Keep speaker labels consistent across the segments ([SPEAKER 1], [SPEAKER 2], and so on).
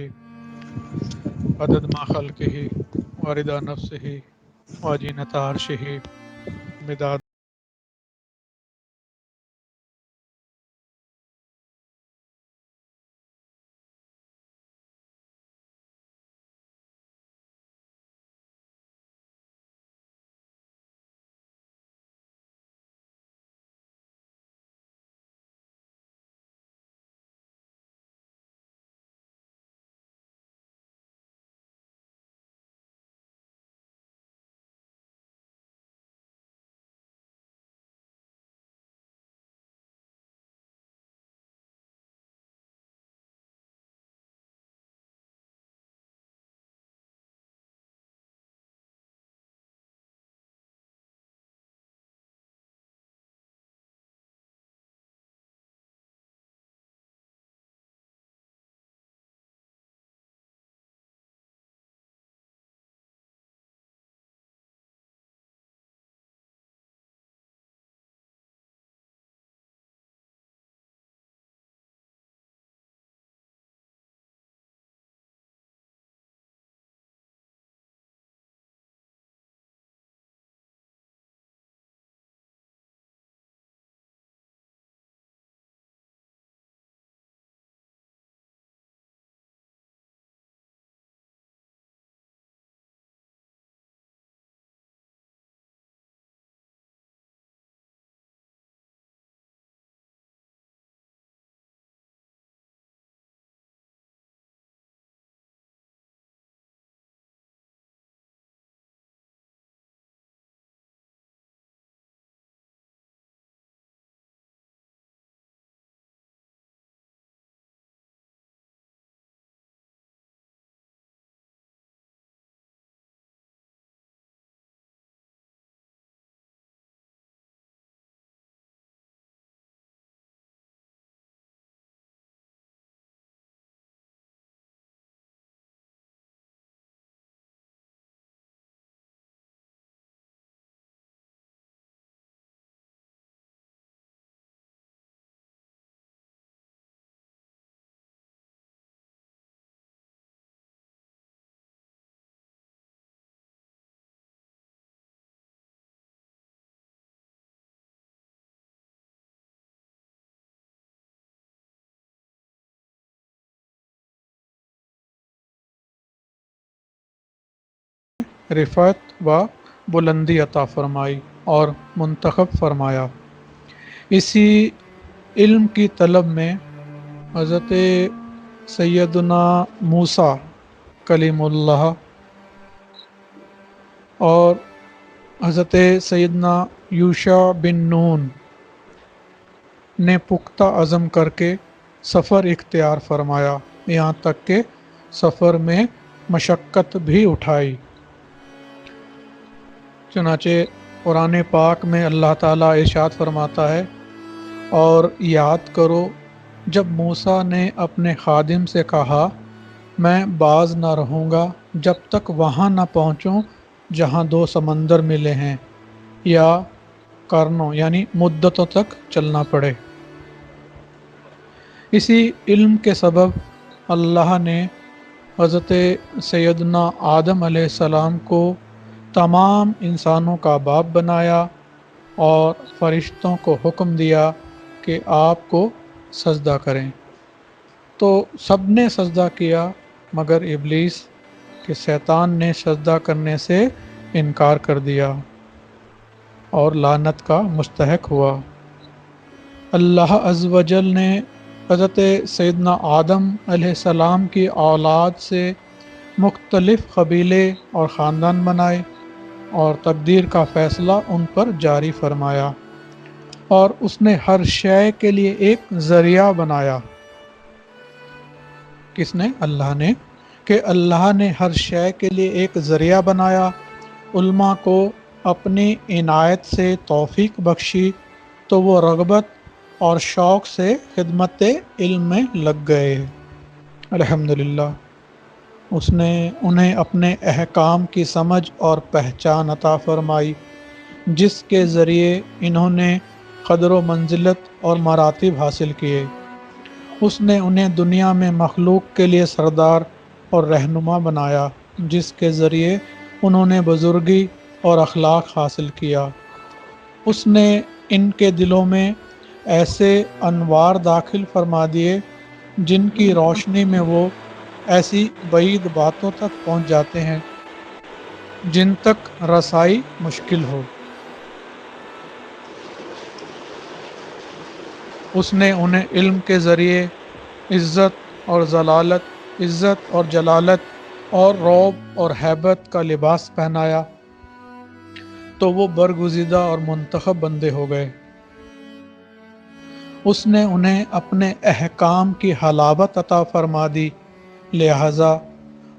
[SPEAKER 1] عدد ما خلقه ورضا نفسه وزینة عرشه مداد رفعت و بلندی عطا فرمائی اور منتخب فرمایا۔ اسی علم کی طلب میں حضرت سیدنا موسیٰ کلیم اللہ اور حضرت سیدنا یوشع بن نون نے پختہ عزم کر کے سفر اختیار فرمایا، یہاں تک کہ سفر میں مشقت بھی اٹھائی۔ چنانچہ قرآن پاک میں اللہ تعالیٰ ارشاد فرماتا ہے، اور یاد کرو جب موسیٰ نے اپنے خادم سے کہا میں باز نہ رہوں گا جب تک وہاں نہ پہنچوں جہاں دو سمندر ملے ہیں، یا قرنوں یعنی مدتوں تک چلنا پڑے۔ اسی علم کے سبب اللہ نے حضرت سیدنا آدم علیہ السلام کو تمام انسانوں کا باپ بنایا اور فرشتوں کو حکم دیا کہ آپ کو سجدہ کریں، تو سب نے سجدہ کیا مگر ابلیس، کہ شیطان نے سجدہ کرنے سے انکار کر دیا اور لعنت کا مستحق ہوا۔ اللہ عز و جل نے حضرت سیدنا آدم علیہ السلام کی اولاد سے مختلف قبیلے اور خاندان بنائے اور تقدیر کا فیصلہ ان پر جاری فرمایا، اور اس نے ہر شے کے لیے ایک ذریعہ بنایا۔ کس نے؟ اللہ نے، کہ اللہ نے ہر شے کے لیے ایک ذریعہ بنایا، علماء کو اپنی عنایت سے توفیق بخشی تو وہ رغبت اور شوق سے خدمت علم میں لگ گئے۔ الحمدللہ اس نے انہیں اپنے احکام کی سمجھ اور پہچان عطا فرمائی، جس کے ذریعے انہوں نے قدر و منزلت اور مراتب حاصل کیے، اس نے انہیں دنیا میں مخلوق کے لیے سردار اور رہنما بنایا، جس کے ذریعے انہوں نے بزرگی اور اخلاق حاصل کیا۔ اس نے ان کے دلوں میں ایسے انوار داخل فرما دیے جن کی روشنی میں وہ ایسی بعید باتوں تک پہنچ جاتے ہیں جن تک رسائی مشکل ہو۔ اس نے انہیں علم کے ذریعے عزت اور جلالت اور رعب اور ہیبت کا لباس پہنایا، تو وہ برگزیدہ اور منتخب بندے ہو گئے۔ اس نے انہیں اپنے احکام کی حلاوت عطا فرما دی، لہذا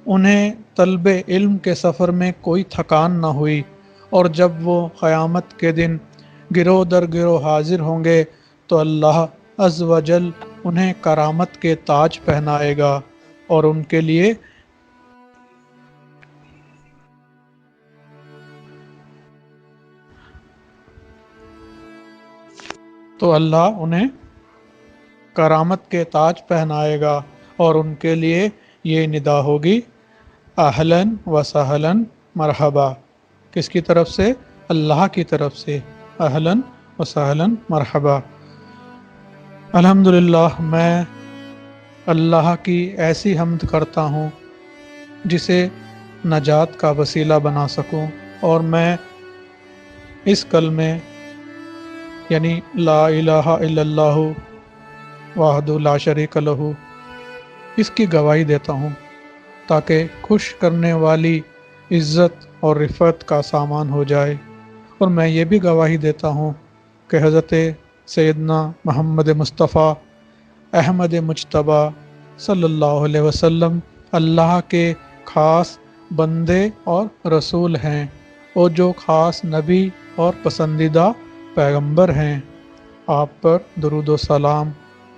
[SPEAKER 1] انہیں طلب علم کے سفر میں کوئی تھکان نہ ہوئی، اور جب وہ قیامت کے دن گروہ در گروہ حاضر ہوں گے تو اللہ عز و جل انہیں کرامت کے تاج پہنائے گا، اور ان کے لیے تو اللہ انہیں کرامت کے تاج پہنائے گا، اور ان کے لیے یہ ندا ہوگی، اہلاً و سہلاً مرحبا۔ کس کی طرف سے؟ اللہ کی طرف سے، اہلاً و سہلاً مرحبا۔ الحمدللہ، میں اللہ کی ایسی حمد کرتا ہوں جسے نجات کا وسیلہ بنا سکوں، اور میں اس کلمے یعنی لا الہ الا اللہ وحدہ لا شریک لہ، اس کی گواہی دیتا ہوں تاکہ خوش کرنے والی عزت اور رفعت کا سامان ہو جائے، اور میں یہ بھی گواہی دیتا ہوں کہ حضرت سیدنا محمد مصطفیٰ احمد مجتبیٰ صلی اللہ علیہ وسلم اللہ کے خاص بندے اور رسول ہیں، اور جو خاص نبی اور پسندیدہ پیغمبر ہیں۔ آپ پر درود و سلام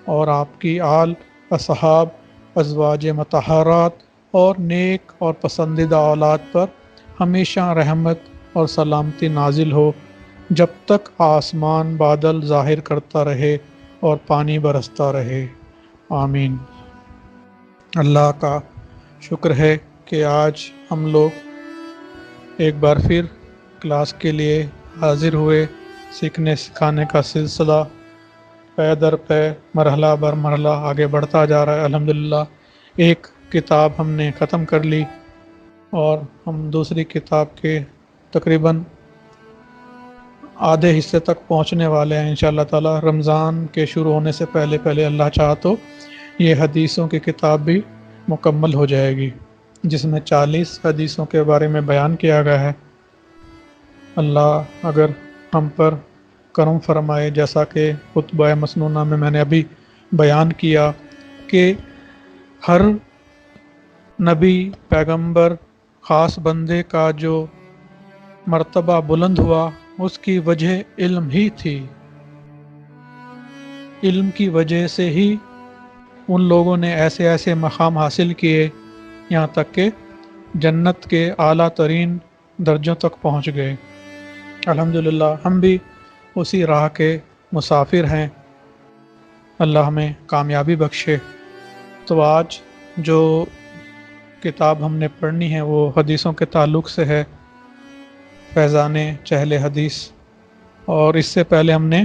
[SPEAKER 1] اور آپ کی آل، اصحاب، ازواج مطہرات اور نیک اور پسندیدہ اولاد پر ہمیشہ رحمت اور سلامتی نازل ہو، جب تک آسمان بادل ظاہر کرتا رہے اور پانی برستا رہے، آمین۔ اللہ کا شکر ہے کہ آج ہم لوگ ایک بار پھر کلاس کے لیے حاضر ہوئے۔ سیکھنے سکھانے کا سلسلہ پے در پے، مرحلہ بر مرحلہ آگے بڑھتا جا رہا ہے۔ الحمدللہ ایک کتاب ہم نے ختم کر لی، اور ہم دوسری کتاب کے تقریباً آدھے حصے تک پہنچنے والے ہیں انشاءاللہ تعالی۔ رمضان کے شروع ہونے سے پہلے اللہ چاہا تو یہ حدیثوں کی کتاب بھی مکمل ہو جائے گی، جس میں 40 حدیثوں کے بارے میں بیان کیا گیا ہے۔ اللہ اگر ہم پر کرم فرمائے، جیسا کہ خطبہ مسنونہ میں میں نے ابھی بیان کیا کہ ہر نبی، پیغمبر، خاص بندے کا جو مرتبہ بلند ہوا، اس کی وجہ علم ہی تھی۔ علم کی وجہ سے ہی ان لوگوں نے ایسے ایسے مقام حاصل کیے، یہاں تک کہ جنت کے اعلیٰ ترین درجوں تک پہنچ گئے۔ الحمدللہ ہم بھی اسی راہ کے مسافر ہیں، اللہ ہمیں کامیابی بخشے۔ تو آج جو کتاب ہم نے پڑھنی ہے وہ حدیثوں کے تعلق سے ہے، فیضان چہل حدیث، اور اس سے پہلے ہم نے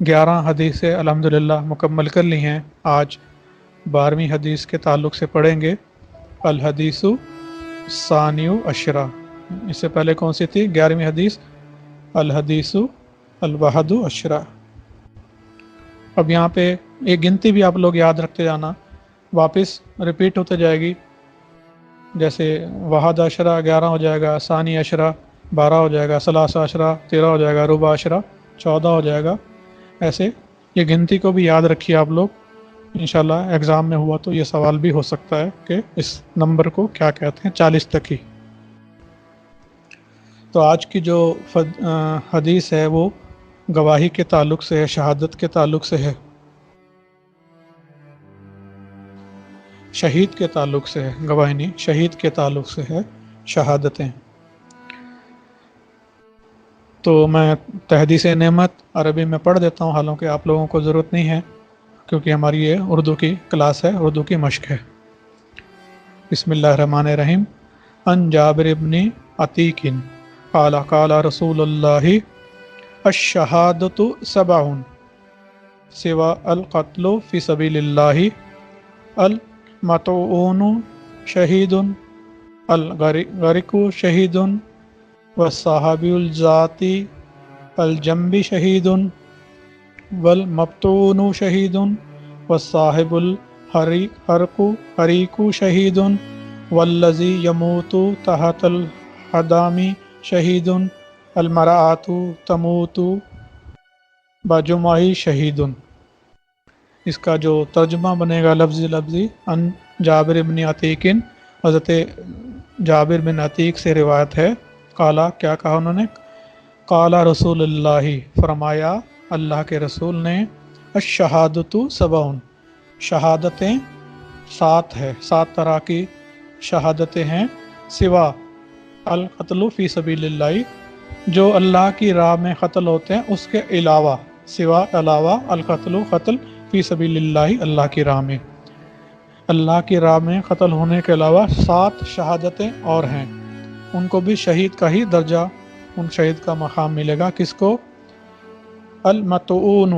[SPEAKER 1] 11 حدیثیں الحمدللہ مکمل کر لی ہیں۔ آج 12ویں حدیث کے تعلق سے پڑھیں گے، الحدیث ثانی عشرہ۔ اس سے پہلے کون سی تھی؟ 11ویں حدیث، الحدیث الواحد عشرہ۔ اب یہاں پہ ایک گنتی بھی آپ لوگ یاد رکھتے جانا، واپس ریپیٹ ہوتے جائے گی، جیسے واحد عشرہ 11 ہو جائے گا، ثانی عشرہ 12 ہو جائے گا، ثلاثہ عشرہ 13 ہو جائے گا، ربع عشرہ 14 ہو جائے گا۔ ایسے یہ گنتی کو بھی یاد رکھیے آپ لوگ، انشاءاللہ ایگزام میں ہوا تو یہ سوال بھی ہو سکتا ہے کہ اس نمبر کو کیا کہتے ہیں، 40 تک ہی۔ تو آج کی جو حدیث ہے وہ گواہی کے تعلق سے ہے، شہادت کے تعلق سے ہے، شہید کے تعلق سے ہے، گواہی نہیں، شہید کے تعلق سے ہے شہادتیں۔ تو میں تحدیث نعمت عربی میں پڑھ دیتا ہوں، حالانکہ آپ لوگوں کو ضرورت نہیں ہے، کیونکہ ہماری یہ اردو کی کلاس ہے، اردو کی مشق ہے۔ بسم اللہ الرحمن الرحیم۔ ان جابر ابن عتیق قال قال رسول اللہ الشہادۃ سبع سوا القتل فی سبیل اللہ المطعون شہید الغرق شہید والصحابی الذاتی الجنب شہید والمبتون شہید والصاحب الحریق شہید والذی یموت تحت الحدام شہید المرأۃ تموت بجمع شہید۔ اس کا جو ترجمہ بنے گا لفظی ان جابر بن عتیق، حضرت جابر بن عتیق سے روایت ہے، قالا کیا کہا انہوں نے، قالا رسول اللہ فرمایا اللہ کے رسول نے، الشہادۃ سبع شہادتیں 7 ہے، 7 طرح کی شہادتیں ہیں، سوا القتل فی سبیل اللہ جو اللہ کی راہ میں قتل ہوتے ہیں اس کے علاوہ، سوا علاوہ القتل قتل فی سبیل اللہ اللہ کی راہ میں، اللہ کی راہ میں قتل ہونے کے علاوہ 7 شہادتیں اور ہیں، ان کو بھی شہید کا ہی درجہ، ان شہید کا مقام ملے گا۔ کس کو؟ المطعون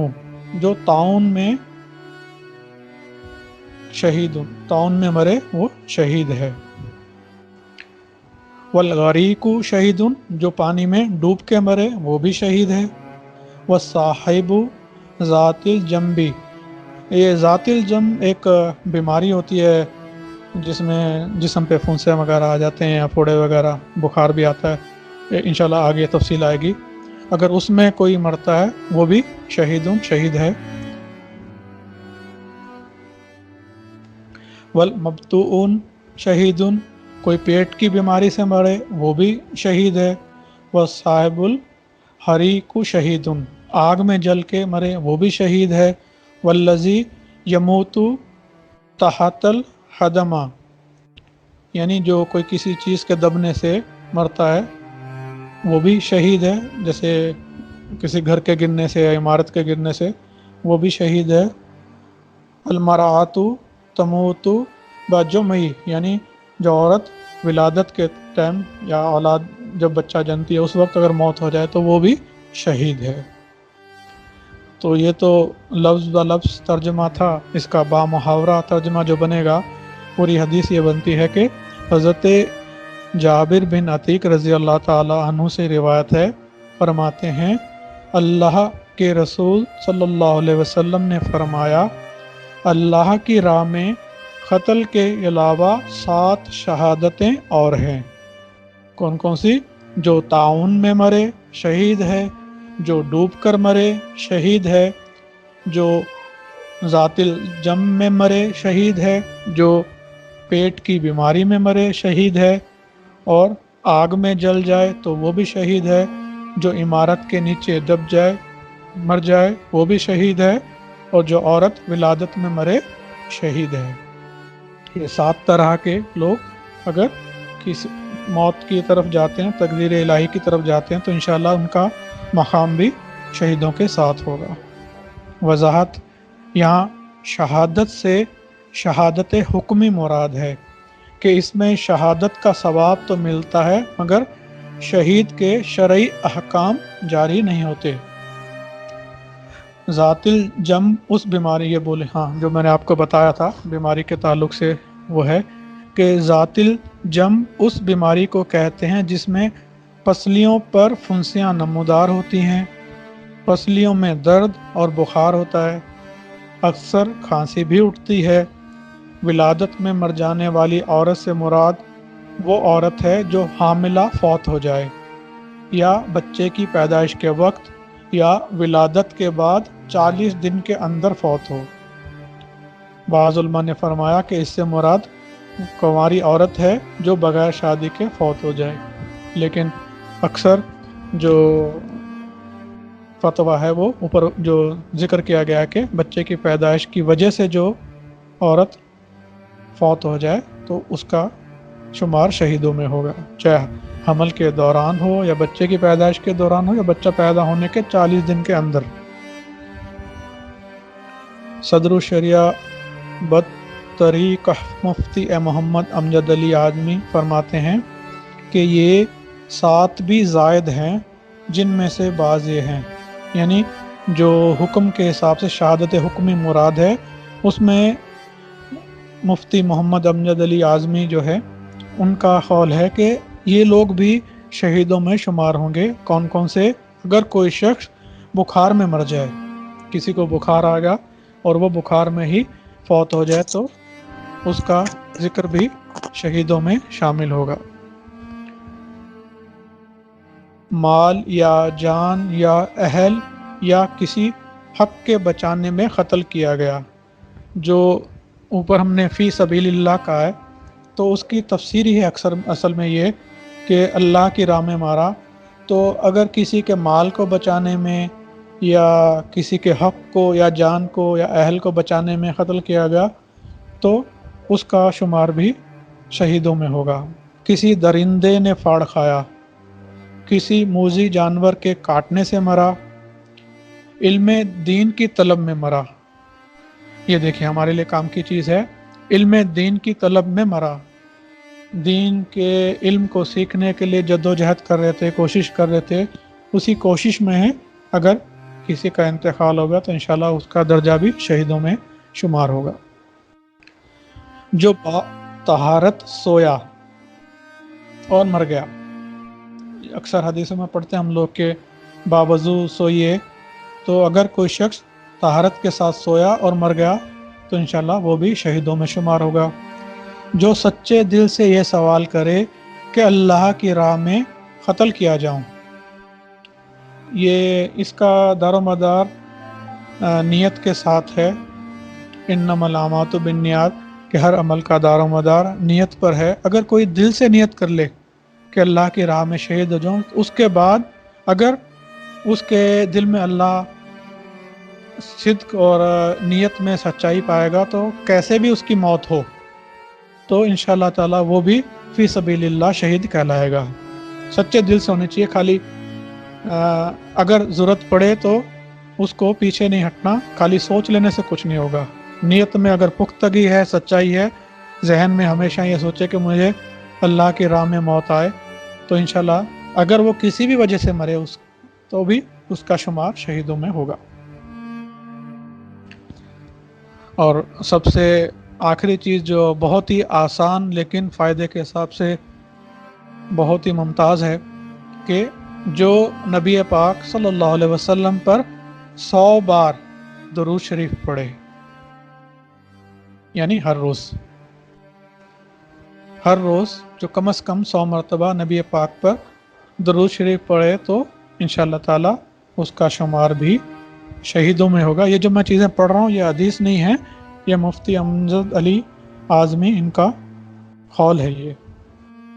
[SPEAKER 1] جو طاعون میں شہید، طاعون میں مرے وہ شہید ہے، والغریق شہید جو پانی میں ڈوب کے مرے وہ بھی شہید ہے، والصاحب ذات الجنب یہ ذات الجنب ایک بیماری ہوتی ہے جس میں جسم پہ پھنسے وغیرہ آ جاتے ہیں یا پھوڑے وغیرہ، بخار بھی آتا ہے، انشاءاللہ آگے تفصیل آئے گی، اگر اس میں کوئی مرتا ہے وہ بھی شہید ہے۔ والمبتون شہید کوئی پیٹ کی بیماری سے مرے وہ بھی شہید ہے، والصاحب الحریق شہید آگ میں جل کے مرے وہ بھی شہید ہے، والذی یموت تحت الحدم یعنی جو کوئی کسی چیز کے دبنے سے مرتا ہے وہ بھی شہید ہے، جیسے کسی گھر کے گرنے سے یا عمارت کے گرنے سے وہ بھی شہید ہے، المرأۃ تموت بجمع یعنی جو عورت ولادت کے ٹائم یا اولاد جب بچہ جنتی ہے اس وقت اگر موت ہو جائے تو وہ بھی شہید ہے۔ تو یہ تو لفظ بہ لفظ ترجمہ تھا، اس کا با محاورہ ترجمہ جو بنے گا، پوری حدیث یہ بنتی ہے کہ حضرت جابر بن عتیق رضی اللہ تعالی عنہ سے روایت ہے، فرماتے ہیں اللہ کے رسول صلی اللہ علیہ وسلم نے فرمایا اللہ کی راہ میں قتل کے علاوہ 7 شہادتیں اور ہیں۔ کون کون سی؟ جو طاعون میں مرے شہید ہے، جو ڈوب کر مرے شہید ہے، جو ذات الجم میں مرے شہید ہے، جو پیٹ کی بیماری میں مرے شہید ہے، اور آگ میں جل جائے تو وہ بھی شہید ہے، جو عمارت کے نیچے دب جائے مر جائے وہ بھی شہید ہے، اور جو عورت ولادت میں مرے شہید ہے۔ یہ 7 طرح کے لوگ اگر کسی موت کی طرف جاتے ہیں، تقدیر الہی کی طرف جاتے ہیں، تو انشاءاللہ ان کا مقام بھی شہیدوں کے ساتھ ہوگا۔ وضاحت، یہاں شہادت سے شہادت حکمی مراد ہے کہ اس میں شہادت کا ثواب تو ملتا ہے مگر شہید کے شرعی احکام جاری نہیں ہوتے۔ ذات الجم اس بیماری، یہ بولے ہاں جو میں نے آپ کو بتایا تھا بیماری کے تعلق سے، وہ ہے کہ ذات الجم اس بیماری کو کہتے ہیں جس میں پسلیوں پر پھنسیاں نمودار ہوتی ہیں، پسلیوں میں درد اور بخار ہوتا ہے، اکثر کھانسی بھی اٹھتی ہے۔ ولادت میں مر جانے والی عورت سے مراد وہ عورت ہے جو حاملہ فوت ہو جائے، یا بچے کی پیدائش کے وقت، یا ولادت کے بعد 40 دن کے اندر فوت ہو۔ بعض علماء نے فرمایا کہ اس سے مراد کنواری عورت ہے جو بغیر شادی کے فوت ہو جائے، لیکن اکثر جو فتویٰ ہے وہ اوپر جو ذکر کیا گیا ہے کہ بچے کی پیدائش کی وجہ سے جو عورت فوت ہو جائے تو اس کا شمار شہیدوں میں ہوگا، چاہے حمل کے دوران ہو یا بچے کی پیدائش کے دوران ہو یا بچہ پیدا ہونے کے 40 دن کے اندر۔ صدر الشریعہ بطریقہ مفتی محمد امجد علی اعظمی فرماتے ہیں کہ یہ 7 بھی زائد ہیں، جن میں سے بعض یہ ہیں، یعنی جو حکم کے حساب سے شہادت حکمی مراد ہے، اس میں مفتی محمد امجد علی اعظمی جو ہے ان کا قول ہے کہ یہ لوگ بھی شہیدوں میں شمار ہوں گے۔ کون کون سے؟ اگر کوئی شخص بخار میں مر جائے، کسی کو بخار آ گیا اور وہ بخار میں ہی فوت ہو جائے تو اس کا ذکر بھی شہیدوں میں شامل ہوگا۔ مال یا جان یا اہل یا کسی حق کے بچانے میں قتل کیا گیا، جو اوپر ہم نے فی سبیل اللہ کہا ہے، تو اس کی تفسیر ہی ہے اصل میں یہ کہ اللہ کی راہ میں مارا، تو اگر کسی کے مال کو بچانے میں یا کسی کے حق کو یا جان کو یا اہل کو بچانے میں قتل کیا گیا تو اس کا شمار بھی شہیدوں میں ہوگا۔ کسی درندے نے پھاڑ کھایا، کسی موذی جانور کے کاٹنے سے مرا، علم دین کی طلب میں مرا۔ یہ دیکھیں ہمارے لیے کام کی چیز ہے، علم دین کی طلب میں مرا، دین کے علم کو سیکھنے کے لیے جدوجہد کر رہے تھے، کوشش کر رہے تھے، اسی کوشش میں ہے، اگر کسی کا انتقال ہوگا تو انشاءاللہ اس کا درجہ بھی شہیدوں میں شمار ہوگا۔ جو با طہارت سویا اور مر گیا، اکثر حدیثوں میں پڑھتے ہیں ہم لوگ کہ باوضو سوئیے، تو اگر کوئی شخص طہارت کے ساتھ سویا اور مر گیا تو انشاءاللہ وہ بھی شہیدوں میں شمار ہوگا۔ جو سچے دل سے یہ سوال کرے کہ اللہ کی راہ میں قتل کیا جاؤں، یہ اس کا دار و مدار نیت کے ساتھ ہے، انما الاعمال بالنیات، کہ ہر عمل کا دار و مدار نیت پر ہے۔ اگر کوئی دل سے نیت کر لے کہ اللہ کی راہ میں شہید ہو جاؤں، اس کے بعد اگر اس کے دل میں اللہ صدق اور نیت میں سچائی پائے گا تو کیسے بھی اس کی موت ہو تو انشاءاللہ تعالی وہ بھی فی سبیل اللہ شہید کہلائے گا۔ سچے دل سے ہونے چاہیے، خالی اگر ضرورت پڑے تو اس کو پیچھے نہیں ہٹنا، خالی سوچ لینے سے کچھ نہیں ہوگا۔ نیت میں اگر پختگی ہے، سچائی ہے، ذہن میں ہمیشہ یہ سوچے کہ مجھے اللہ کی راہ میں موت آئے تو انشاءاللہ اگر وہ کسی بھی وجہ سے مرے تو بھی اس کا شمار شہیدوں میں ہوگا۔ اور سب سے آخری چیز جو بہت ہی آسان لیکن فائدے کے حساب سے بہت ہی ممتاز ہے کہ جو نبی پاک صلی اللہ علیہ وسلم پر 100 بار درود شریف پڑھے، یعنی ہر روز جو کم از کم 100 مرتبہ نبی پاک پر درود شریف پڑھے تو انشاءاللہ تعالی اس کا شمار بھی شہیدوں میں ہوگا۔ یہ جو میں چیزیں پڑھ رہا ہوں یہ حدیث نہیں ہے، یہ مفتی امجد علی اعظمی ان کا قول ہے،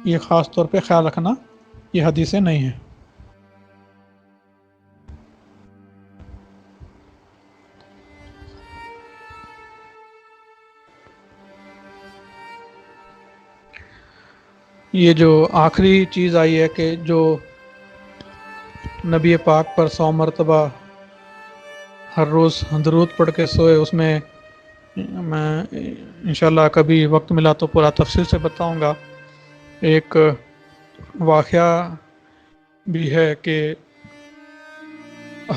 [SPEAKER 1] یہ خاص طور پہ خیال رکھنا، یہ حدیثیں نہیں ہیں۔ یہ جو آخری چیز آئی ہے کہ جو نبی پاک پر 100 مرتبہ ہر روز درود پڑھ کے سوئے، اس میں میں انشاءاللہ کبھی وقت ملا تو پورا تفصیل سے بتاؤں گا۔ ایک واقعہ بھی ہے کہ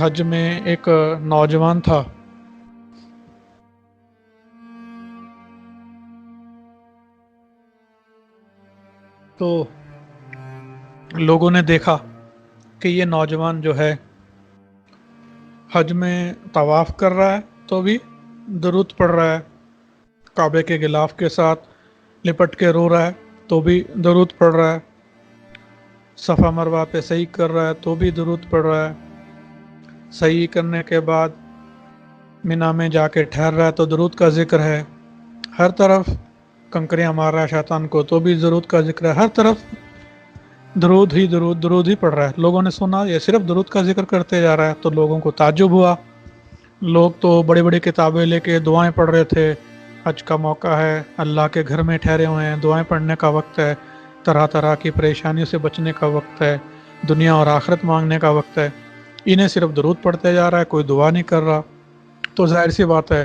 [SPEAKER 1] حج میں ایک نوجوان تھا، تو لوگوں نے دیکھا کہ یہ نوجوان جو ہے حج میں طواف کر رہا ہے تو بھی درود پڑھ رہا ہے، کعبے کے غلاف کے ساتھ لپٹ کے رو رہا ہے تو بھی درود پڑھ رہا ہے، صفا مروہ پہ صحیح کر رہا ہے تو بھی درود پڑھ رہا ہے، صحیح کرنے کے بعد مینا میں جا کے ٹھہر رہا ہے تو درود کا ذکر ہے، ہر طرف کنکریاں مار رہا ہے شیطان کو تو بھی درود کا ذکر ہے، ہر طرف درود ہی پڑھ رہا ہے۔ لوگوں نے سنا یہ صرف درود کا ذکر کرتے جا رہا ہے تو لوگوں کو تعجب ہوا، لوگ تو بڑی بڑی کتابیں لے کے دعائیں پڑھ رہے تھے، حج کا موقع ہے، اللہ کے گھر میں ٹھہرے ہوئے ہیں، دعائیں پڑھنے کا وقت ہے، طرح طرح کی پریشانیوں سے بچنے کا وقت ہے، دنیا اور آخرت مانگنے کا وقت ہے، انہیں صرف درود پڑھتے جا رہا ہے، کوئی دعا نہیں کر رہا، تو ظاہر سی بات ہے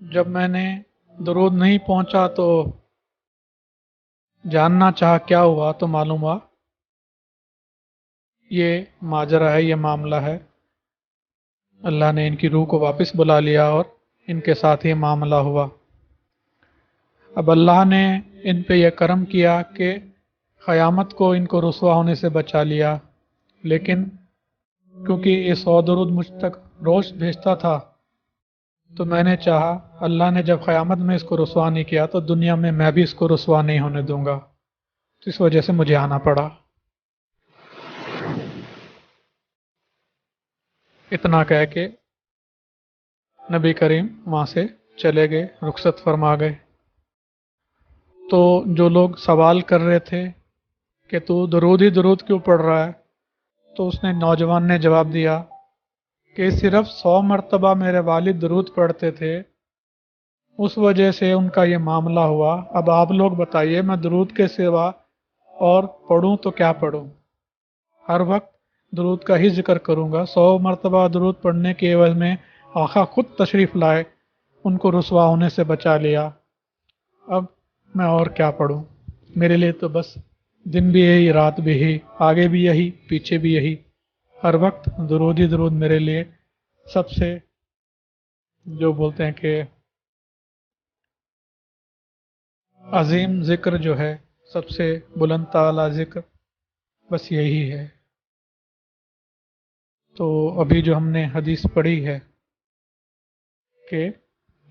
[SPEAKER 1] جب میں نے درود نہیں پہنچا تو جاننا چاہا کیا ہوا تو معلوم ہوا یہ ماجرا ہے، یہ معاملہ ہے، اللہ نے ان کی روح کو واپس بلا لیا اور ان کے ساتھ یہ معاملہ ہوا۔ اب اللہ نے ان پہ یہ کرم کیا کہ قیامت کو ان کو رسوا ہونے سے بچا لیا، لیکن کیونکہ یہ 100 درود مجھ تک روز بھیجتا تھا تو میں نے چاہا، اللہ نے جب قیامت میں اس کو رسوا نہیں کیا تو دنیا میں بھی اس کو رسوا نہیں ہونے دوں گا، تو اس وجہ سے مجھے آنا پڑا۔ اتنا کہہ کے نبی کریم وہاں سے چلے گئے، رخصت فرما گئے۔ تو جو لوگ سوال کر رہے تھے کہ تو درود ہی درود کیوں پڑھ رہا ہے، تو اس نے نوجوان نے جواب دیا کہ صرف 100 مرتبہ میرے والد درود پڑھتے تھے، اس وجہ سے ان کا یہ معاملہ ہوا۔ اب آپ لوگ بتائیے، میں درود کے سوا اور پڑھوں تو کیا پڑھوں؟ ہر وقت درود کا ہی ذکر کروں گا۔ 100 مرتبہ درود پڑھنے کے عوض میں آقا خود تشریف لائے، ان کو رسوا ہونے سے بچا لیا۔ اب میں اور کیا پڑھوں؟ میرے لیے تو بس دن بھی یہی، رات بھی یہی، آگے بھی یہی، پیچھے بھی یہی، ہر وقت درود ہی درود میرے لیے سب سے، جو بولتے ہیں کہ عظیم ذکر جو ہے، سب سے بلند تعالی ذکر، بس یہی ہے۔ تو ابھی جو ہم نے حدیث پڑھی ہے کہ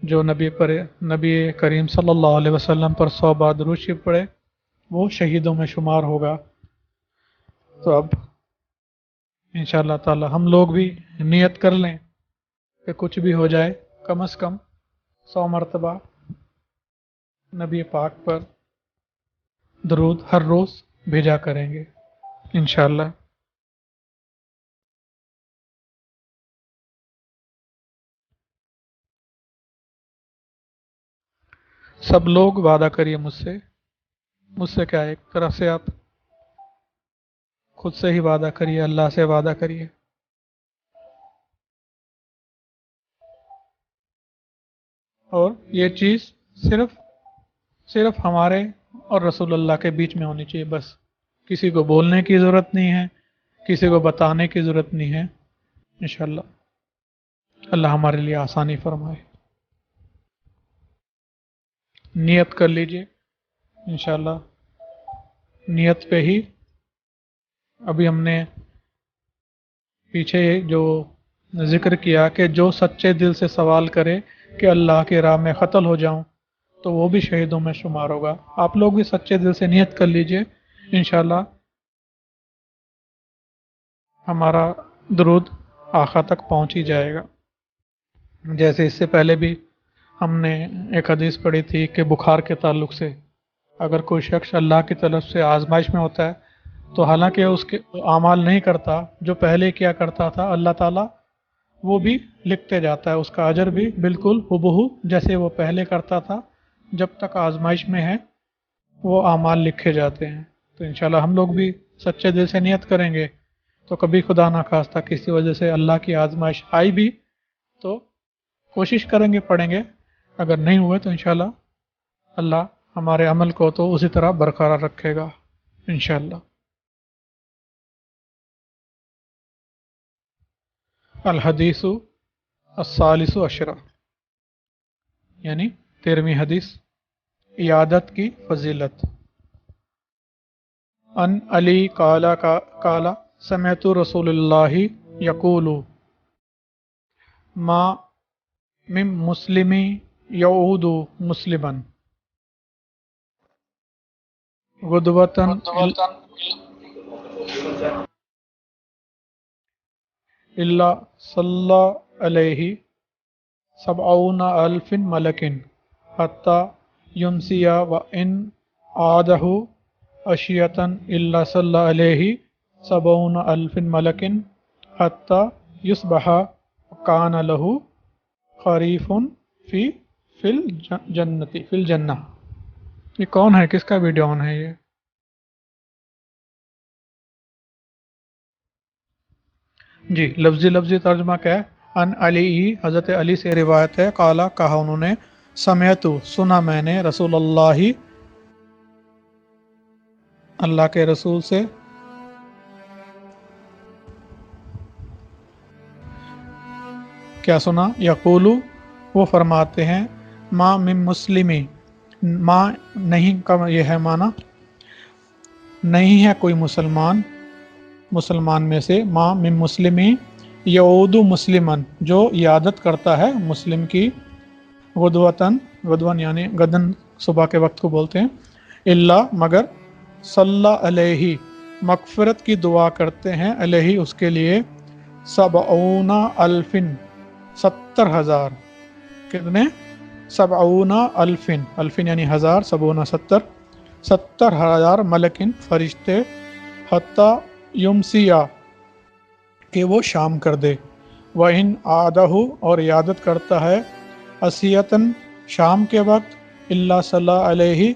[SPEAKER 1] جو نبی کریم صلی اللہ علیہ وسلم پر 100 بار درود شریف پڑھے وہ شہیدوں میں شمار ہوگا۔ تو اب انشاءاللہ تعالی ہم لوگ بھی نیت کر لیں کہ کچھ بھی ہو جائے کم از کم 100 مرتبہ نبی پاک پر درود ہر روز بھیجا کریں گے انشاءاللہ۔ سب لوگ وعدہ کریے مجھ سے کیا ہے، ایک طرف سے آپ خود سے ہی وعدہ کریے، اللہ سے وعدہ کریے۔ اور یہ چیز صرف ہمارے اور رسول اللہ کے بیچ میں ہونی چاہیے، بس کسی کو بولنے کی ضرورت نہیں ہے، کسی کو بتانے کی ضرورت نہیں ہے۔ انشاءاللہ اللہ ہمارے لیے آسانی فرمائے۔ نیت کر لیجئے انشاءاللہ، نیت پہ ہی ابھی ہم نے پیچھے جو ذکر کیا کہ جو سچے دل سے سوال کرے کہ اللہ کی راہ میں قتل ہو جاؤں تو وہ بھی شہیدوں میں شمار ہوگا۔ آپ لوگ بھی سچے دل سے نیت کر لیجئے، انشاءاللہ ہمارا درود آقا تک پہنچ ہی جائے گا۔ جیسے اس سے پہلے بھی ہم نے ایک حدیث پڑھی تھی کہ بخار کے تعلق سے اگر کوئی شخص اللہ کی طرف سے آزمائش میں ہوتا ہے تو حالانکہ اس کے اعمال نہیں کرتا، جو پہلے کیا کرتا تھا اللہ تعالیٰ وہ بھی لکھتے جاتا ہے، اس کا اجر بھی بالکل ہبہو جیسے وہ پہلے کرتا تھا، جب تک آزمائش میں ہے وہ اعمال لکھے جاتے ہیں۔ تو انشاءاللہ ہم لوگ بھی سچے دل سے نیت کریں گے تو کبھی خدا نہ خواستہ کسی وجہ سے اللہ کی آزمائش آئی بھی تو کوشش کریں گے، پڑھیں گے، اگر نہیں ہوئے تو انشاءاللہ اللہ ہمارے عمل کو تو اسی طرح برقرار رکھے گا انشاءاللہ۔ الحدیث الثالث عشرہ، یعنی 13ویں حدیث، عیادت کی فضیلت۔ ان علی قال سمعت رسول اللہ یقول ما من مسلم یعود مسلما غدوة الا صلی علیہ 70,000 ملک حتی یمسی وان عادہ عشیۃ الا صلی علیہ 70,000 ملک حتی یصبح کان لہ خریف فی الجنہ۔ یہ کون ہے، کس کا ویڈیو آن ہے یہ؟ جی لفظی ترجمہ کیا ہے؟ ان علی، حضرت علی سے روایت ہے، قالا کہا انہوں نے، سمعتو سنا میں نے، رسول اللہ اللہ کے رسول سے، کیا سنا؟ یقولو وہ فرماتے ہیں، ما من مسلمی، ما نہیں کا یہ ہے معنی نہیں ہے کوئی مسلمان، مسلمان میں سے، ما من مسلمی یعود مسلمن جو عیادت کرتا ہے مسلم کی، غدوتاً، غدون یعنی غدن صبح کے وقت کو بولتے ہیں، اللہ مگر، صلی علیہ مغفرت کی دعا کرتے ہیں، علیہ اس کے لیے، سبعون الفن 70,000، کتنے؟ سبعون الفن، الفن یعنی ہزار، سبعون 70,000 ملکن فرشتے، حتی یمسیہ کہ وہ شام کر دے، وَإِنْ عَادَهُ اور عیادت کرتا ہے، عصیتاً شام کے وقت، اللہ صلی علیہ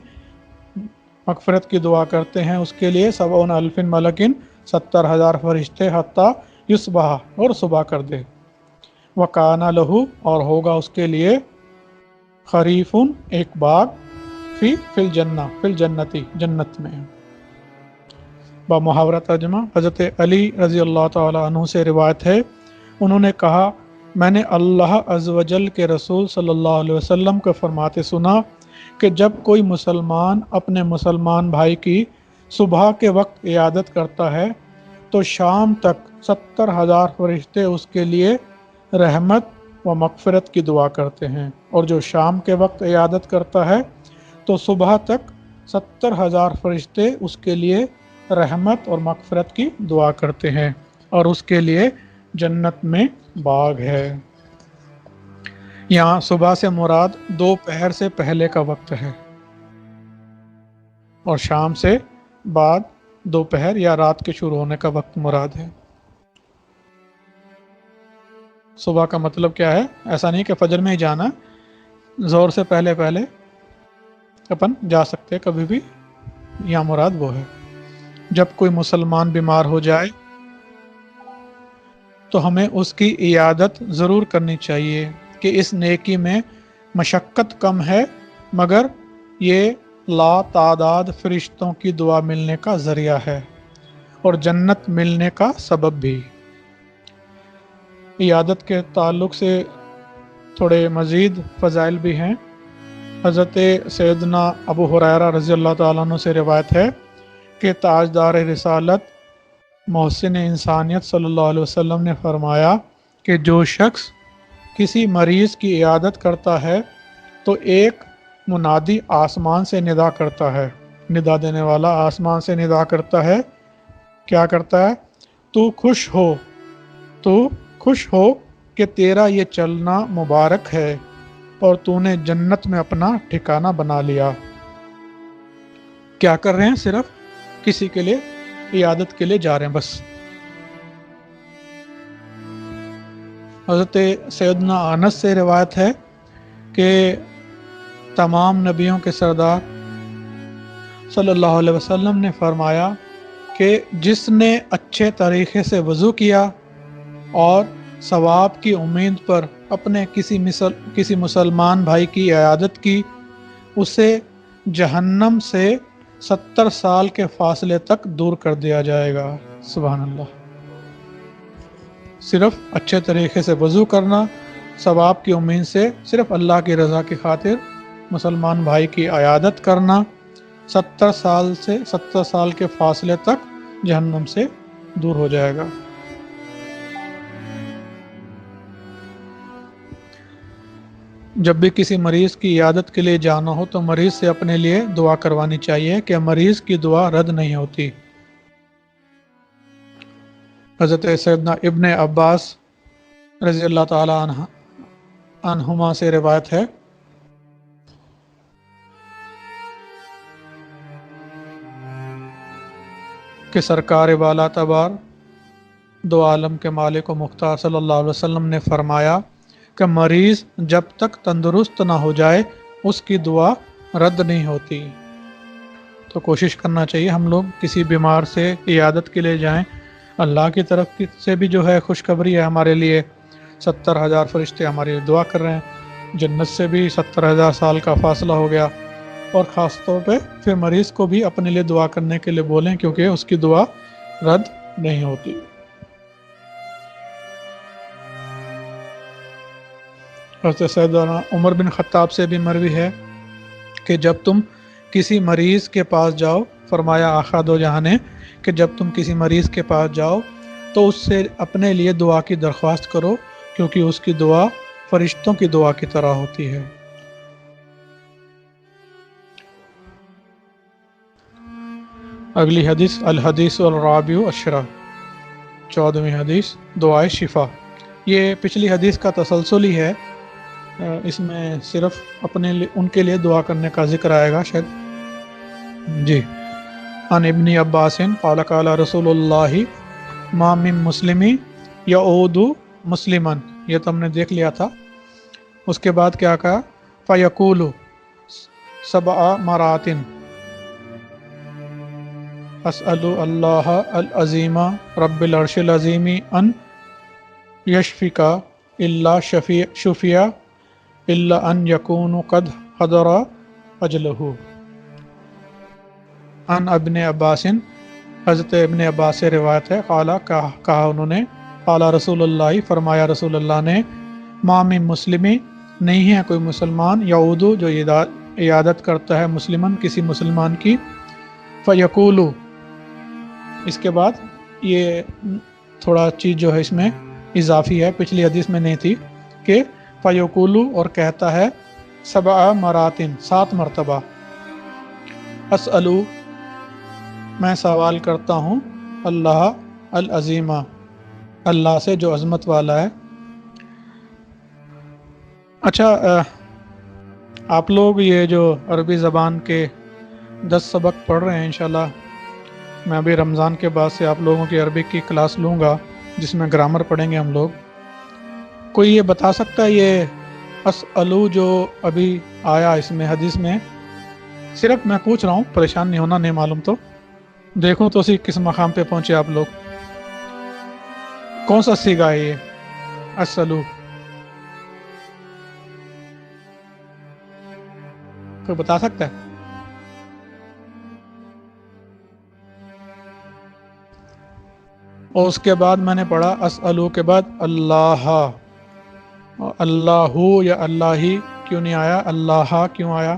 [SPEAKER 1] مغفرت کی دعا کرتے ہیں اس کے لیے، سبعون الفن ملکن 70,000 فرشتے، حتی یصبح اور صبح کر دے، وَكَانَ لَهُ اور ہوگا اس کے لیے، خریفٌ ایک باغ، فی الجنہ فی الجنتی جنت میں۔ با محاورہ ترجمہ، حضرت علی رضی اللہ تعالی عنہ سے روایت ہے، انہوں نے کہا، میں نے اللہ عز و جل کے رسول صلی اللہ علیہ وسلم کو فرماتے سنا کہ جب کوئی مسلمان اپنے مسلمان بھائی کی صبح کے وقت عیادت کرتا ہے تو شام تک 70,000 فرشتے اس کے لیے رحمت و مغفرت کی دعا کرتے ہیں، اور جو شام کے وقت عیادت کرتا ہے تو صبح تک 70,000 فرشتے اس کے لیے رحمت اور مغفرت کی دعا کرتے ہیں، اور اس کے لیے جنت میں باغ ہے۔ یہاں صبح سے مراد دوپہر سے پہلے کا وقت ہے، اور شام سے بعد دوپہر یا رات کے شروع ہونے کا وقت مراد ہے۔ صبح کا مطلب کیا ہے؟ ایسا نہیں کہ فجر میں ہی جانا، زور سے پہلے پہلے اپن جا سکتے، کبھی بھی، یہاں مراد وہ ہے۔ جب کوئی مسلمان بیمار ہو جائے تو ہمیں اس کی عیادت ضرور کرنی چاہیے، کہ اس نیکی میں مشقت کم ہے مگر یہ لا تعداد فرشتوں کی دعا ملنے کا ذریعہ ہے، اور جنت ملنے کا سبب بھی۔ عیادت کے تعلق سے تھوڑے مزید فضائل بھی ہیں۔ حضرت سیدنا ابو ہریرہ رضی اللہ تعالیٰ عنہ سے روایت ہے کہ تاجدار رسالت محسن انسانیت صلی اللہ علیہ وسلم نے فرمایا کہ جو شخص کسی مریض کی عیادت کرتا ہے تو ایک منادی آسمان سے ندا کرتا ہے، ندا دینے والا آسمان سے ندا کرتا ہے، کیا کرتا ہے؟ تو خوش ہو کہ تیرا یہ چلنا مبارک ہے اور تو نے جنت میں اپنا ٹھکانہ بنا لیا۔ کیا کر رہے ہیں؟ صرف کسی کے لیے عیادت کے لیے جا رہے ہیں بس۔ حضرت سیدنا انس سے روایت ہے کہ تمام نبیوں کے سردار صلی اللہ علیہ وسلم نے فرمایا کہ جس نے اچھے طریقے سے وضو کیا اور ثواب کی امید پر اپنے کسی مسلمان بھائی کی عیادت کی، اسے جہنم سے 70 سال کے فاصلے تک دور کر دیا جائے گا۔ سبحان اللہ۔ صرف اچھے طریقے سے وضو کرنا، ثواب کی امید سے صرف اللہ کی رضا کی خاطر مسلمان بھائی کی عیادت کرنا، 70 سال کے فاصلے تک جہنم سے دور ہو جائے گا۔ جب بھی کسی مریض کی عیادت کے لیے جانا ہو تو مریض سے اپنے لیے دعا کروانی چاہیے کہ مریض کی دعا رد نہیں ہوتی۔ حضرت سیدنا ابن عباس رضی اللہ تعالی عنہما سے روایت ہے کہ سرکار والا تبار دو عالم کے مالک و مختار صلی اللہ علیہ وسلم نے فرمایا کہ مریض جب تک تندرست نہ ہو جائے اس کی دعا رد نہیں ہوتی۔ تو کوشش کرنا چاہیے ہم لوگ کسی بیمار سے عیادت کے لیے جائیں، اللہ کی طرف سے بھی جو ہے خوشخبری ہے ہمارے لیے، 70,000 فرشتے ہمارے لیے دعا کر رہے ہیں، جنت سے بھی 70,000 سال کا فاصلہ ہو گیا۔ اور خاص طور پہ پھر مریض کو بھی اپنے لیے دعا کرنے کے لیے بولیں، کیونکہ اس کی دعا رد نہیں ہوتی۔ حضرت سیدنا عمر بن خطاب سے بھی مروی ہے کہ جب تم کسی مریض کے پاس جاؤ، فرمایا آقا دو جہاں نے کہ جب تم کسی مریض کے پاس جاؤ تو اس سے اپنے لیے دعا کی درخواست کرو، کیونکہ اس کی دعا فرشتوں کی دعا کی طرح ہوتی ہے۔ اگلی حدیث الحدیث الرابع عشرہ، 14ویں حدیث دعائے شفا۔ یہ پچھلی حدیث کا تسلسل ہی ہے، اس میں صرف اپنے ان کے لیے دعا کرنے کا ذکر آئے گا شاید۔ جی، عن ابن عباس قال قال رسول اللہ ما من مسلمی یعود مسلمن، یہ تو ہم نے دیکھ لیا تھا۔ اس کے بعد کیا کہا؟ فیقول 7 مرات اسأل اللہ العظیم رب العرش العظیم ان یشفیک الا شفیع الا ان یکون قد حضر اجلہ۔ ان ابن عباس، حضرت ابن عباس سے روایت ہے، کہا انہوں نے، قال رسول اللہ، فرمایا رسول اللہ نے، ما من مسلمی، نہیں ہے کوئی مسلمان، یعودو جو عیادت کرتا ہے مسلمن کسی مسلمان کی، فیقولو، اس کے بعد یہ تھوڑا چیز جو ہے اس میں اضافی ہے، پچھلی حدیث میں نہیں تھی، کہ فیقولو اور کہتا ہے 7 مرات 7 مرتبہ، اسألو میں سوال کرتا ہوں، اللہ العظیم اللہ سے جو عظمت والا ہے۔ اچھا، آپ لوگ یہ جو عربی زبان کے 10 سبق پڑھ رہے ہیں، انشاءاللہ میں ابھی رمضان کے بعد سے آپ لوگوں کی عربی کی کلاس لوں گا، جس میں گرامر پڑھیں گے ہم لوگ۔ کوئی یہ بتا سکتا ہے یہ اسألو جو ابھی آیا اس میں حدیث میں، صرف میں پوچھ رہا ہوں، پریشان نہیں ہونا، نہیں معلوم تو دیکھوں تو اسی کس مقام پہ پہنچے آپ لوگ، کون سا سیگا ہے یہ اسألو؟ کوئی بتا سکتا ہے؟ اور اس کے بعد میں نے پڑھا اسألو کے بعد اللہ، اللہ یا اللہ ہی کیوں نہیں آیا؟ اللہ کیوں آیا؟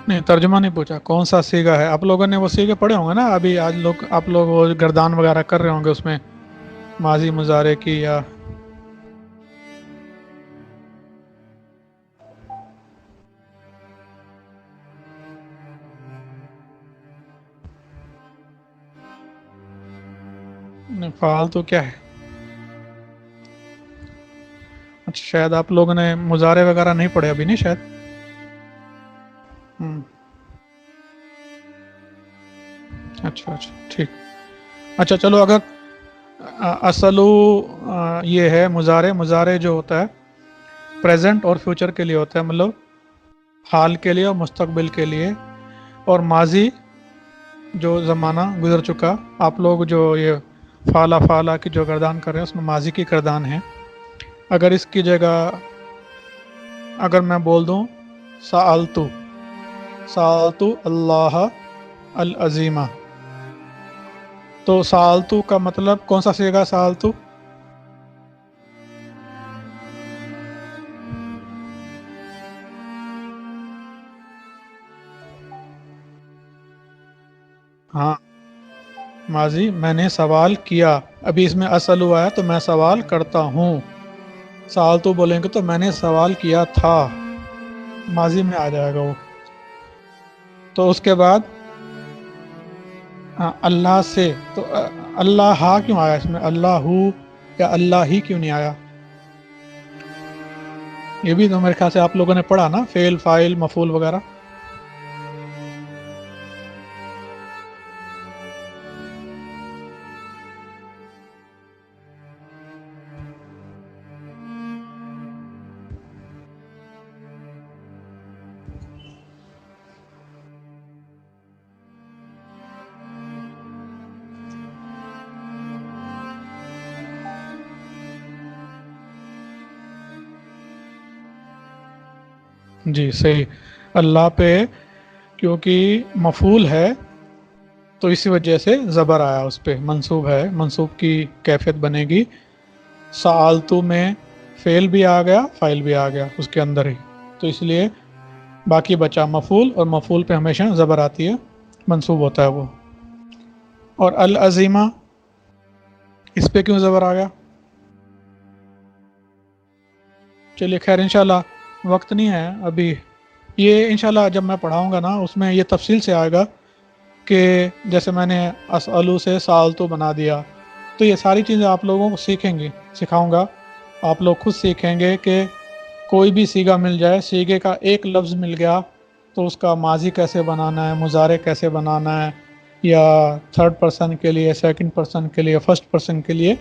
[SPEAKER 1] نہیں، ترجمہ نہیں پوچھا، کون سا سیگا ہے؟ آپ لوگوں نے وہ سیگے پڑھے ہوں گے نا، ابھی آج لوگ آپ لوگ وہ گردان وغیرہ کر رہے ہوں گے اس میں، ماضی مضارع کی یا فعال تو کیا ہے؟ اچھا، شاید آپ لوگوں نے مضارع وغیرہ نہیں پڑھے ابھی، نہیں شاید۔ اچھا ٹھیک۔ اچھا چلو، اگر اصلو یہ ہے مضارع جو ہوتا ہے پریزنٹ اور فیوچر کے لیے ہوتا ہے، مطلب حال کے لیے اور مستقبل کے لیے، اور ماضی جو زمانہ گزر چکا، آپ لوگ جو یہ فعلا کی جو گردان کر رہے ہیں اس میں ماضی کی گردان ہے۔ اگر اس کی جگہ اگر میں بول دوں سألتو اللہ العظیمہ، تو سألتو کا مطلب کون سا صیغہ سألتو؟ ہاں، ماضی، میں نے سوال کیا، ابھی اس میں اسألو آیا تو میں سوال کرتا ہوں، سألتو بولیں گے تو میں نے سوال کیا تھا، ماضی میں آ جائے گا وہ۔ تو اس کے بعد اللہ سے، تو اللہ کیوں آیا اس میں؟ اللہ ہو یا اللہ ہی کیوں نہیں آیا؟ یہ بھی تو میرے خیال سے آپ لوگوں نے پڑھا نا، فعل فاعل مفعول وغیرہ۔ جی صحیح، اللہ پہ کیونکہ مفعول ہے تو اسی وجہ سے زبر آیا، اس پہ منصوب ہے، منصوب کی کیفیت بنے گی۔ سآلتو میں فعل بھی آ گیا، فاعل بھی آ گیا اس کے اندر ہی، تو اس لیے باقی بچا مفعول، اور مفعول پہ ہمیشہ زبر آتی ہے، منصوب ہوتا ہے وہ۔ اور العظیمہ، اس پہ کیوں زبر آ گیا؟ چلیے خیر، انشاءاللہ وقت نہیں ہے ابھی، یہ انشاءاللہ جب میں پڑھاؤں گا نا اس میں یہ تفصیل سے آئے گا کہ جیسے میں نے اسألو سے سالتو بنا دیا، تو یہ ساری چیزیں آپ لوگوں کو سیکھیں گے، سکھاؤں گا، آپ لوگ خود سیکھیں گے کہ کوئی بھی سیگا مل جائے، سیگے کا ایک لفظ مل گیا تو اس کا ماضی کیسے بنانا ہے، مضارع کیسے بنانا ہے، یا تھرڈ پرسن کے لیے، سیکنڈ پرسن کے لیے، فرسٹ پرسن کے لیے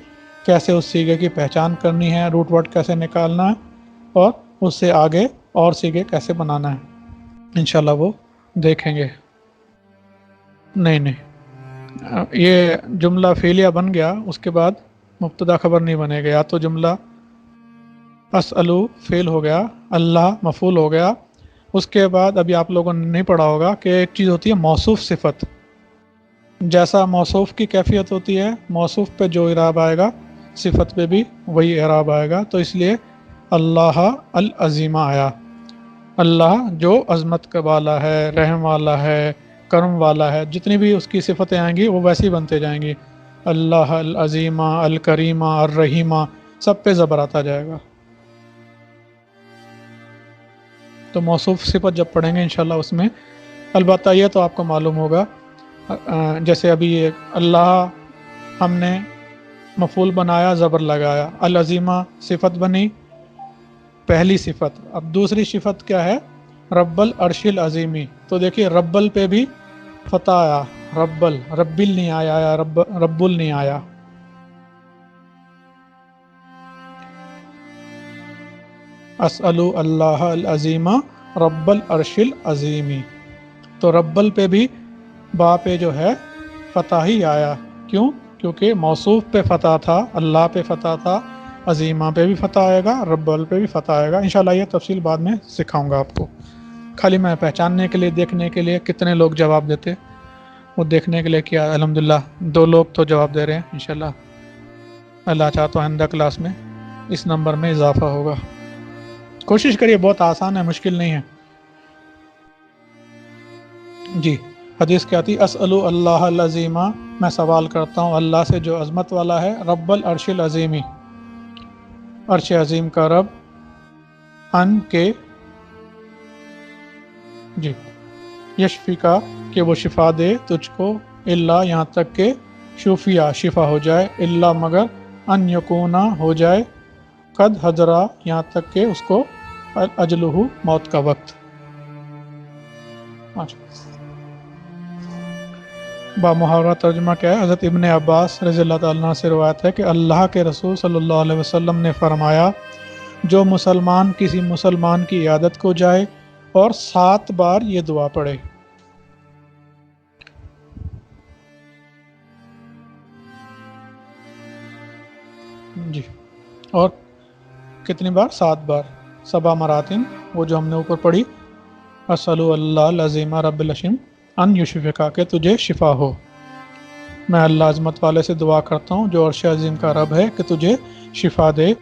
[SPEAKER 1] کیسے اس سیگے کی پہچان کرنی ہے، روٹ ورڈ کیسے نکالنا ہے، اور اس سے آگے اور سیگے کیسے بنانا ہے، انشاءاللہ وہ دیکھیں گے۔ نہیں نہیں، یہ جملہ فعلیہ بن گیا، اس کے بعد مبتدا خبر نہیں بنے گا، یا تو جملہ اسألو فعل ہو گیا، اللہ مفعول ہو گیا، اس کے بعد ابھی آپ لوگوں نے نہیں پڑھا ہوگا کہ ایک چیز ہوتی ہے موصوف صفت، جیسا موصوف کی کیفیت ہوتی ہے، موصوف پہ جو اعراب آئے گا صفت پہ بھی وہی اعراب آئے گا، تو اس لیے اللہ العظیمہ آیا، اللہ جو عظمت کا والا ہے، رحم والا ہے، کرم والا ہے، جتنی بھی اس کی صفتیں آئیں گی وہ ویسے ہی بنتے جائیں گی، اللہ العظیمہ، الکریمہ، الرحیمہ، سب پہ زبر آتا جائے گا۔ تو موصوف صفت جب پڑھیں گے انشاءاللہ اس میں، البتہ یہ تو آپ کو معلوم ہوگا، جیسے ابھی یہ اللہ ہم نے مفعول بنایا، زبر لگایا، العظیمہ صفت بنی، پہلی صفت، اب دوسری صفت کیا ہے؟ رب العرش العظیمی، تو دیکھیے رب پہ بھی فتح آیا، ربل نہیں آیا، رب نہیں آیا۔ اسألو اللہ العظیمہ رب العرش العظیمی، تو ربل پہ بھی با پہ جو ہے فتح ہی آیا، کیوں؟ کیونکہ موصوف پہ فتح تھا، اللہ پہ فتح تھا، عظیمہ پہ بھی فتح آئے گا، ربل پہ بھی فتح آئے گا، انشاءاللہ یہ تفصیل بعد میں سکھاؤں گا آپ کو، خالی میں پہچاننے کے لیے، دیکھنے کے لیے کتنے لوگ جواب دیتے وہ دیکھنے کے لیے کیا، الحمدللہ 2 لوگ تو جواب دے رہے ہیں، انشاءاللہ اللہ چاہتا تو آئندہ کلاس میں اس نمبر میں اضافہ ہوگا، کوشش کریے، بہت آسان ہے، مشکل نہیں ہے۔ جی حدیث کیا تھی؟ اسألو اللہ العظیمہ، میں سوال کرتا ہوں اللہ سے جو عظمت والا ہے، رب العرش العظیمی، عرش عظیم کا رب، ان کے جی یشفی کا، کہ وہ شفا دے تجھ کو، اللہ یہاں تک کہ شفیہ شفا ہو جائے، اللہ مگر ان یکونا ہو جائے، قد حضرا یہاں تک کہ اس کو اجلہ موت کا وقت۔ با محاورہ ترجمہ کیا ہے؟ حضرت ابن عباس رضی اللہ تعالیٰ عنہ سے روایت ہے کہ اللہ کے رسول صلی اللہ علیہ وسلم نے فرمایا، جو مسلمان کسی مسلمان کی عیادت کو جائے اور 7 بار یہ دعا پڑھے، جی، اور کتنی بار؟ 7 بار، 7 مراتن، وہ جو ہم نے اوپر پڑھی، اسألو اللہ العظیم رب العشم ان یشفیکا، کہ تجھے شفا ہو، میں اللہ عظمت والے سے دعا کرتا ہوں جو عرش عظیم کا رب ہے کہ تجھے شفا دے،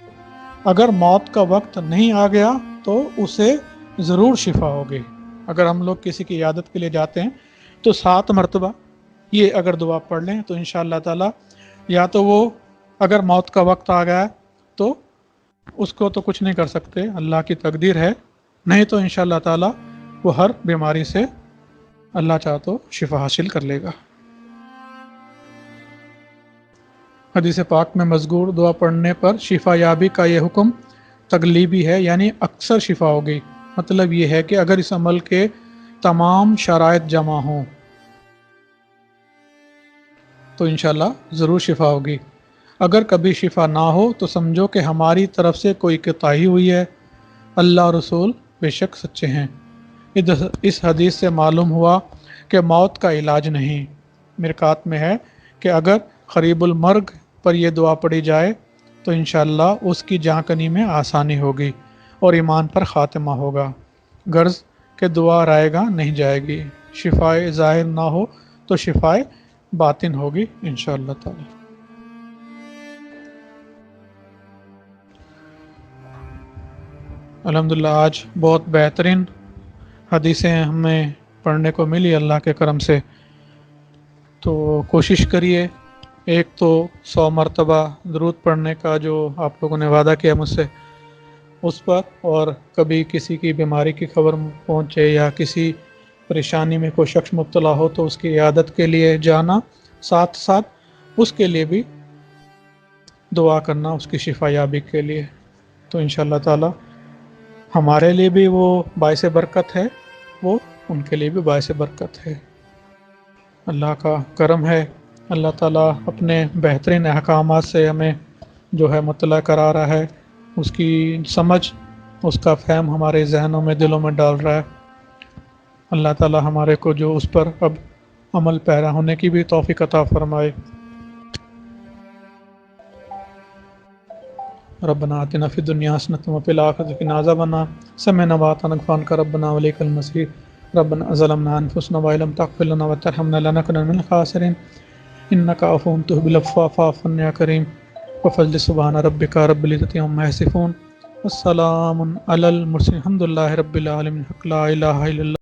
[SPEAKER 1] اگر موت کا وقت نہیں آ گیا تو اسے ضرور شفا ہوگی۔ اگر ہم لوگ کسی کی عیادت کے لیے جاتے ہیں تو 7 مرتبہ یہ اگر دعا پڑھ لیں تو انشاءاللہ تعالی، یا تو وہ اگر موت کا وقت آ گیا تو اس کو تو کچھ نہیں کر سکتے، اللہ کی تقدیر ہے، نہیں تو انشاءاللہ تعالی وہ ہر بیماری سے اللہ چاہ تو شفا حاصل کر لے گا۔ حدیث پاک میں مذکور دعا پڑھنے پر شفا یابی کا یہ حکم تغلیبی ہے، یعنی اکثر شفا ہوگی، مطلب یہ ہے کہ اگر اس عمل کے تمام شرائط جمع ہوں تو انشاءاللہ ضرور شفا ہوگی، اگر کبھی شفا نہ ہو تو سمجھو کہ ہماری طرف سے کوئی کوتاہی ہوئی ہے، اللہ اور رسول بے شک سچے ہیں۔ اس حدیث سے معلوم ہوا کہ موت کا علاج نہیں، مرکات میں ہے کہ اگر قریب المرگ پر یہ دعا پڑھی جائے تو انشاءاللہ اس کی جاں کنی میں آسانی ہوگی اور ایمان پر خاتمہ ہوگا، غرض کہ دعا رائے گاہ نہیں جائے گی، شفائے ظاہر نہ ہو تو شفائے باطن ہوگی انشاءاللہ تعالی۔ الحمدللہ آج بہت بہترین حدیثیں ہمیں پڑھنے کو ملی اللہ کے کرم سے، تو کوشش کریے ایک تو 100 مرتبہ درود پڑھنے کا جو آپ لوگوں نے وعدہ کیا مجھ سے اس پر، اور کبھی کسی کی بیماری کی خبر پہنچے یا کسی پریشانی میں کوئی شخص مبتلا ہو تو اس کی عیادت کے لیے جانا، ساتھ ساتھ اس کے لیے بھی دعا کرنا اس کی شفا یابی کے لیے، تو انشاءاللہ تعالی ہمارے لیے بھی وہ باعث برکت ہے، وہ ان کے لیے بھی باعث برکت ہے۔ اللہ کا کرم ہے، اللہ تعالیٰ اپنے بہترین احکامات سے ہمیں جو ہے مطلع کرا رہا ہے، اس کی سمجھ، اس کا فہم ہمارے ذہنوں میں، دلوں میں ڈال رہا ہے۔ اللہ تعالیٰ ہمارے کو جو اس پر اب عمل پیرا ہونے کی بھی توفیق عطا فرمائے۔ ربنا آتنا فی الدنیا حسنۃ وفی الآخرۃ قنا عذاب النار، سمعنا وأطعنا غفرانک ربنا وإلیک المصیر، ربنا ظلمنا أنفسنا وإن لم تغفر لنا وترحمنا لنكونن من الخاسرین، إنک عفو تحب العفو فاعف عنا یا کریم، وفضل سبحان ربک رب العزة عما یصفون، والسلام علی المرسلین، الحمد للہ رب العالمین، حق لا الہ الا اللہ۔